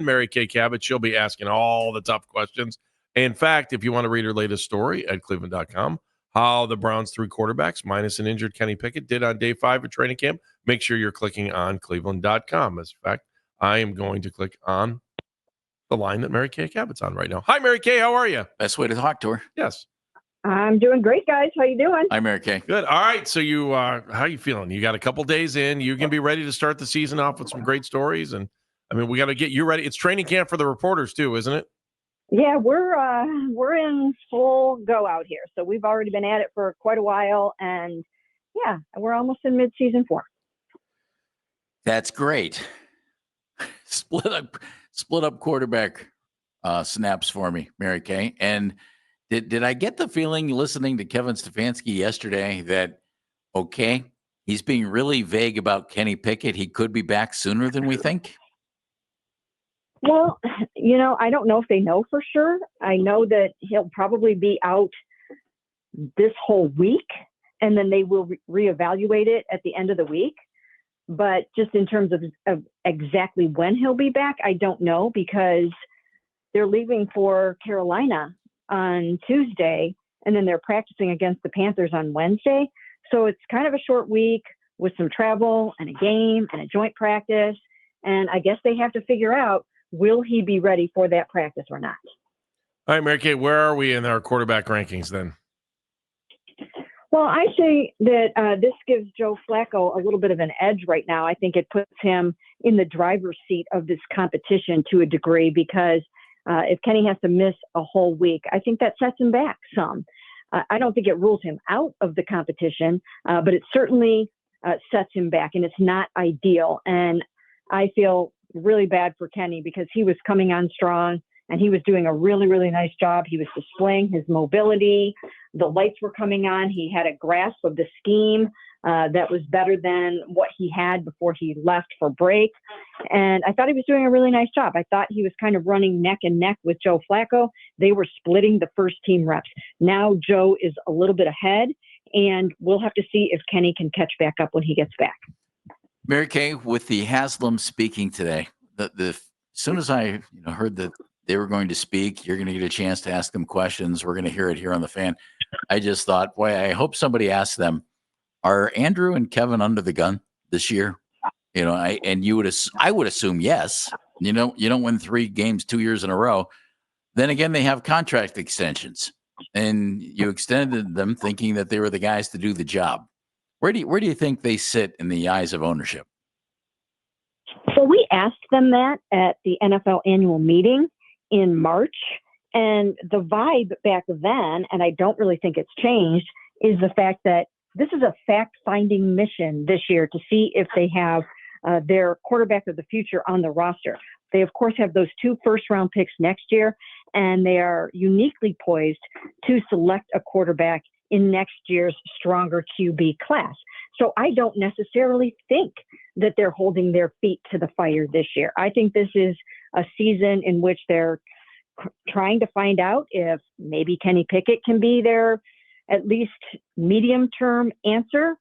Mary Kay Cabot. She'll be asking all the tough questions. In fact, if you want to read her latest story at cleveland.com, how the Browns' 3 quarterbacks, minus an injured Kenny Pickett, did on day 5 of training camp, make sure you're clicking on cleveland.com. As a fact, I am going to click on the line that Mary Kay Cabot's on right now. Hi, Mary Kay. How are you? Best way to talk to her. Yes. I'm doing great, guys. How you doing? Hi, Mary Kay. Good. All right. So you, how you feeling? You got a couple days in. You can be ready to start the season off with some great stories. And I mean, we got to get you ready. It's training camp for the reporters too, isn't it? Yeah, we're in full go out here. So we've already been at it for quite a while, and yeah, we're almost in mid-season 4. That's great. Split up quarterback snaps for me, Mary Kay. And did I get the feeling listening to Kevin Stefanski yesterday that, okay, he's being really vague about Kenny Pickett. He could be back sooner than we think? Well, I don't know if they know for sure. I know that he'll probably be out this whole week, and then they will reevaluate it at the end of the week. But just in terms of exactly when he'll be back, I don't know, because they're leaving for Carolina on Tuesday, and then they're practicing against the Panthers on Wednesday. So it's kind of a short week with some travel and a game and a joint practice. And I guess they have to figure out, will he be ready for that practice or not? All right, Mary Kay, where are we in our quarterback rankings then? Well, I say that this gives Joe Flacco a little bit of an edge right now. I think it puts him in the driver's seat of this competition to a degree, because if Kenny has to miss a whole week, I think that sets him back some. I don't think it rules him out of the competition, but it certainly sets him back, and it's not ideal. And I feel really bad for Kenny, because he was coming on strong and he was doing a really, really nice job. He was displaying his mobility. The lights were coming on. He had a grasp of the scheme that was better than what he had before he left for break. And I thought he was doing a really nice job. I thought he was kind of running neck and neck with Joe Flacco. They were splitting the first team reps. Now Joe is a little bit ahead, and we'll have to see if Kenny can catch back up when he gets back. Mary Kay, with the Haslam speaking today, as soon as I heard that they were going to speak, you're going to get a chance to ask them questions. We're going to hear it here on the Fan. I just thought, boy, I hope somebody asks them, are Andrew and Kevin under the gun this year? I would assume yes. You don't win 3 games 2 years in a row. Then again, they have contract extensions, and you extended them thinking that they were the guys to do the job. Where do you think they sit in the eyes of ownership? So we asked them that at the NFL annual meeting in March, and the vibe back then, and I don't really think it's changed, is the fact that this is a fact-finding mission this year to see if they have their quarterback of the future on the roster. They, of course, have those 2 first-round picks next year, and they are uniquely poised to select a quarterback in next year's stronger QB class. So I don't necessarily think that they're holding their feet to the fire this year. I think this is a season in which they're trying to find out if maybe Kenny Pickett can be their at least medium-term answer.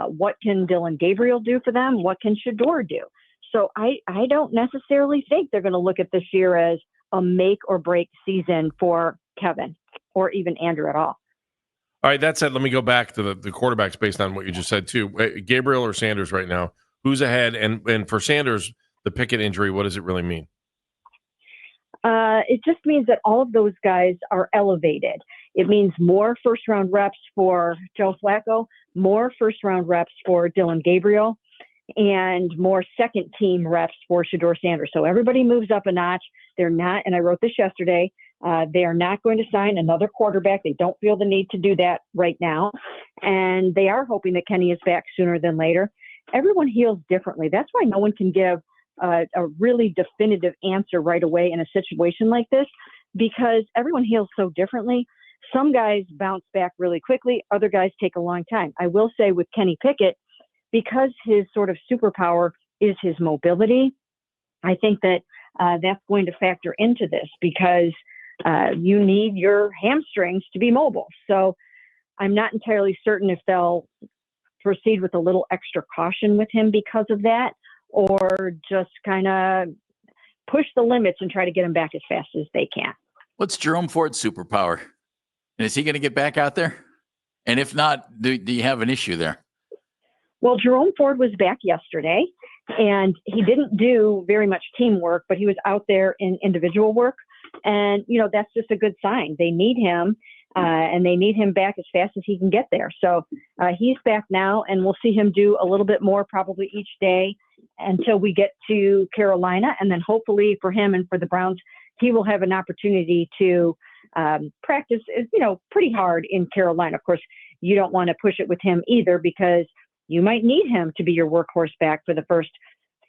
What can Dylan Gabriel do for them? What can Shador do? So I don't necessarily think they're going to look at this year as a make or break season for Kevin or even Andrew at all. All right, that said, let me go back to the quarterbacks based on what you just said, too. Gabriel or Sanders right now? Who's ahead? And for Sanders, the Pickett injury, what does it really mean? It just means that all of those guys are elevated. It means more first-round reps for Joe Flacco, more first-round reps for Dylan Gabriel, and more second-team reps for Shador Sanders. So everybody moves up a notch. They're not, and I wrote this yesterday, they are not going to sign another quarterback. They don't feel the need to do that right now. And they are hoping that Kenny is back sooner than later. Everyone heals differently. That's why no one can give a really definitive answer right away in a situation like this, because everyone heals so differently. Some guys bounce back really quickly. Other guys take a long time. I will say with Kenny Pickett, because his sort of superpower is his mobility, I think that that's going to factor into this, because you need your hamstrings to be mobile. So I'm not entirely certain if they'll proceed with a little extra caution with him because of that, or just kind of push the limits and try to get him back as fast as they can. What's Jerome Ford's superpower? And is he going to get back out there? And if not, do you have an issue there? Well, Jerome Ford was back yesterday, and he didn't do very much teamwork, but he was out there in individual work. And, that's just a good sign. They need him, and they need him back as fast as he can get there. So he's back now, and we'll see him do a little bit more probably each day until we get to Carolina. And then hopefully for him and for the Browns, he will have an opportunity to practice, pretty hard in Carolina. Of course, you don't want to push it with him either, because you might need him to be your workhorse back for the first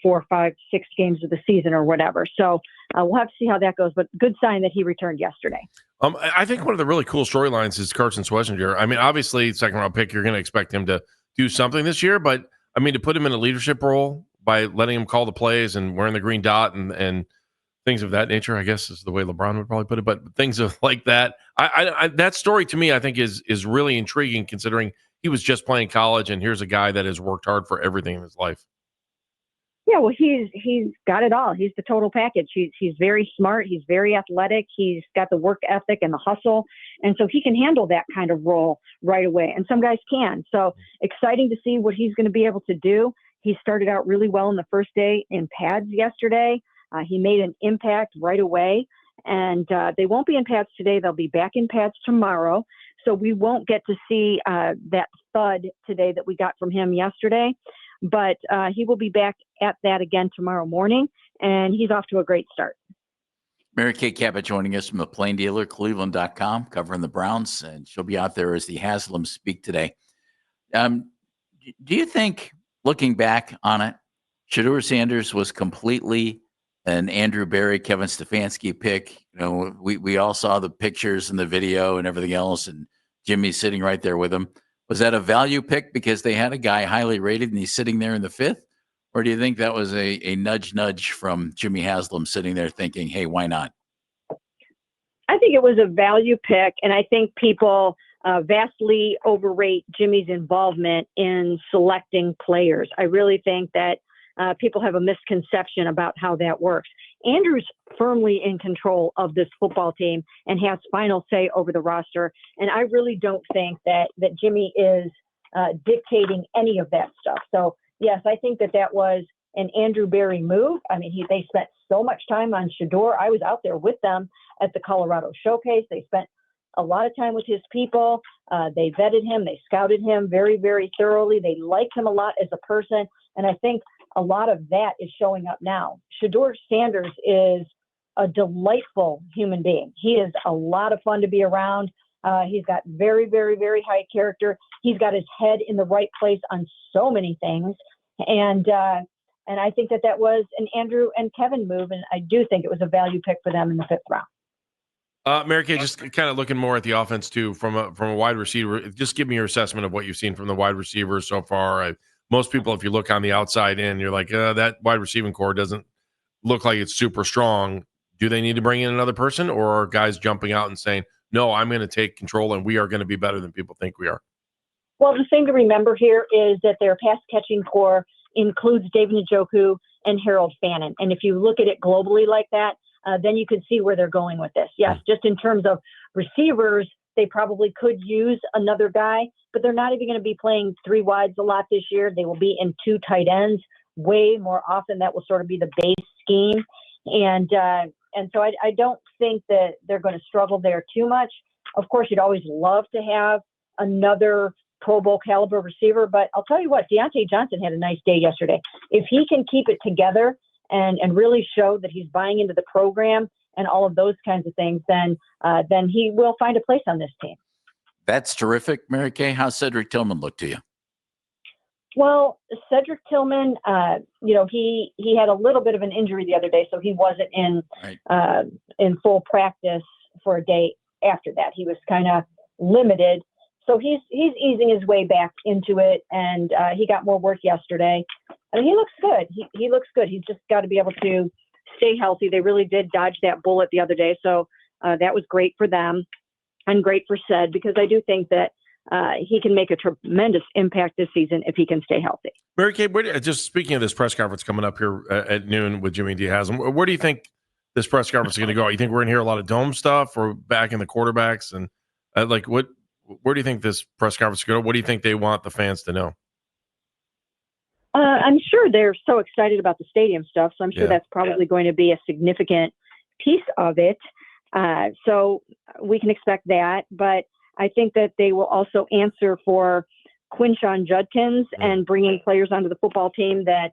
4, 5, 6 games of the season or whatever. So we'll have to see how that goes, but good sign that he returned yesterday. I think one of the really cool storylines is Carson Swinginger. I mean, obviously, second round pick, you're going to expect him to do something this year, but I mean, to put him in a leadership role by letting him call the plays and wearing the green dot and things of that nature, I guess is the way LeBron would probably put it, but things like that. I that story to me, I think is really intriguing, considering he was just playing college, and here's a guy that has worked hard for everything in his life. Yeah, well, he's got it all. He's the total package. He's very smart. He's very athletic. He's got the work ethic and the hustle, and so he can handle that kind of role right away. And some guys can. So exciting to see what he's going to be able to do. He started out really well in the first day in pads yesterday. He made an impact right away, and they won't be in pads today. They'll be back in pads tomorrow. So we won't get to see that thud today that we got from him yesterday, but he will be back at that again tomorrow morning, and he's off to a great start. Mary Kay Cabot joining us from the Plain Dealer, Cleveland.com, covering the Browns, and she'll be out there as the Haslams speak today. Do you think, looking back on it, Shador Sanders was completely an Andrew Berry, Kevin Stefanski pick? We all saw the pictures and the video and everything else, and Jimmy sitting right there with him. Was that a value pick because they had a guy highly rated and he's sitting there in the 5th? Or do you think that was a nudge from Jimmy Haslam sitting there thinking, hey, why not? I think it was a value pick, and I think people vastly overrate Jimmy's involvement in selecting players. I really think that people have a misconception about how that works. Andrew's firmly in control of this football team and has final say over the roster. And I really don't think that Jimmy is dictating any of that stuff. So, yes, I think that was an Andrew Berry move. I mean, they spent so much time on Shador. I was out there with them at the Colorado Showcase. They spent a lot of time with his people. They vetted him. They scouted him very, very thoroughly. They liked him a lot as a person. And I think a lot of that is showing up now. Shador Sanders is a delightful human being. He is a lot of fun to be around. He's got very, very, very high character. He's got his head in the right place on so many things. And I think that was an Andrew and Kevin move. And I do think it was a value pick for them in the 5th round. Mary Kay, just kind of looking more at the offense too, from a wide receiver. Just give me your assessment of what you've seen from the wide receivers so far. Most people, if you look on the outside in, you're like, that wide receiving core doesn't look like it's super strong. Do they need to bring in another person, or are guys jumping out and saying, no, I'm going to take control and we are going to be better than people think we are? Well, the thing to remember here is that their pass catching core includes David Njoku and Harold Fannin. And if you look at it globally like that, then you can see where they're going with this. Yes, just in terms of receivers, they probably could use another guy, but they're not even going to be playing 3 wides a lot this year. They will be in 2 tight ends way more often. That will sort of be the base scheme. And so I don't think that they're going to struggle there too much. Of course, you'd always love to have another Pro Bowl caliber receiver, but I'll tell you what, Deontay Johnson had a nice day yesterday. If he can keep it together and really show that he's buying into the program and all of those kinds of things, then he will find a place on this team. That's terrific, Mary Kay. How's Cedric Tilman look to you? Well, Cedric Tilman, he had a little bit of an injury the other day, so he wasn't in full practice for a day after that. He was kind of limited. So he's easing his way back into it, and he got more work yesterday. I mean, he looks good. He looks good. He's just got to be able to stay healthy. They really did dodge that bullet the other day, so that was great for them and great for Ced, because I do think that he can make a tremendous impact this season if he can stay healthy. Mary Kay, just speaking of this press conference coming up here at noon with Jimmy D. Haslam, where do you think this press conference is going to go? You think we're going to hear a lot of dome stuff or back in the quarterbacks? And where do you think this press conference is going to go? What do you think they want the fans to know? I'm sure they're so excited about the stadium stuff, so I'm sure that's probably going to be a significant piece of it. So we can expect that, but I think that they will also answer for Quinshon Judkins and bringing players onto the football team that,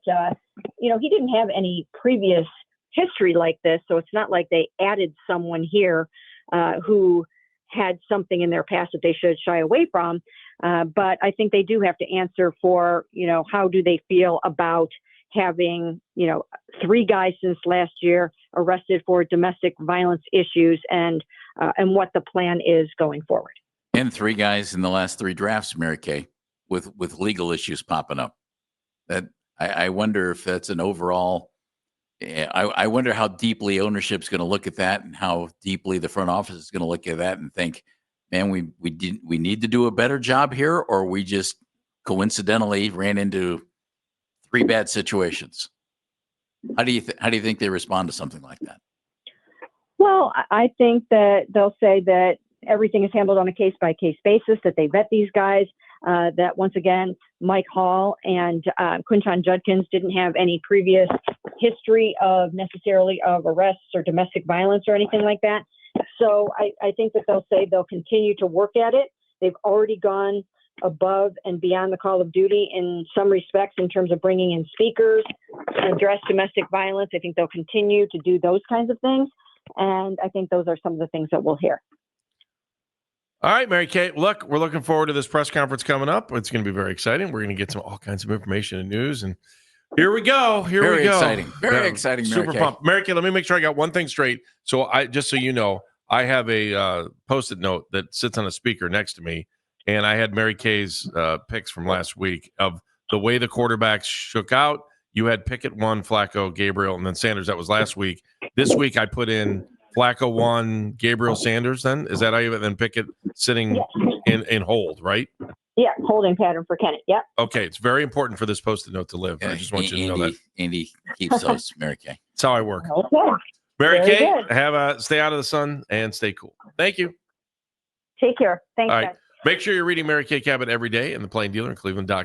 he didn't have any previous history like this, so it's not like they added someone here who had something in their past that they should shy away from. But I think they do have to answer for, how do they feel about having, 3 guys since last year arrested for domestic violence issues and what the plan is going forward. And 3 guys in the last 3 drafts, Mary Kay, with legal issues popping up. That I wonder if that's an overall. I wonder how deeply ownership's going to look at that, and how deeply the front office is going to look at that and think, man, we need to do a better job here, or we just coincidentally ran into 3 bad situations. How do you think they respond to something like that? Well, I think that they'll say that everything is handled on a case-by-case basis, that they vet these guys, that once again, Mike Hall and Quinshon Judkins didn't have any previous history of arrests or domestic violence or anything like that. So I think that they'll say they'll continue to work at it. They've already gone above and beyond the call of duty in some respects in terms of bringing in speakers to address domestic violence. I think they'll continue to do those kinds of things. And I think those are some of the things that we'll hear. All right, Mary Kay, look, we're looking forward to this press conference coming up. It's going to be very exciting. We're going to get all kinds of information and news. And here we go. Very exciting. Very exciting, Mary Super Kay. pumped. Mary Kay, let me make sure I got one thing straight. So just so you know, I have a Post-it note that sits on a speaker next to me. And I had Mary Kay's picks from last week of the way the quarterbacks shook out. You had Pickett 1, Flacco, Gabriel, and then Sanders. That was last week. This week I put in Flacco 1, Gabriel, Sanders. Then is that how you? Then Pickett sitting in hold, right? Yeah, holding pattern for Kenneth. Yep. Okay, it's very important for this Post-it note to live. I just want you to know that. Andy keeps those, Mary Kay. That's how I work. Okay. Mary Very Kay, good. stay out of the sun and stay cool. Thank you. Take care. Thanks, All right. guys. Make sure you're reading Mary Kay Cabot every day in the Plain Dealer and Cleveland.com.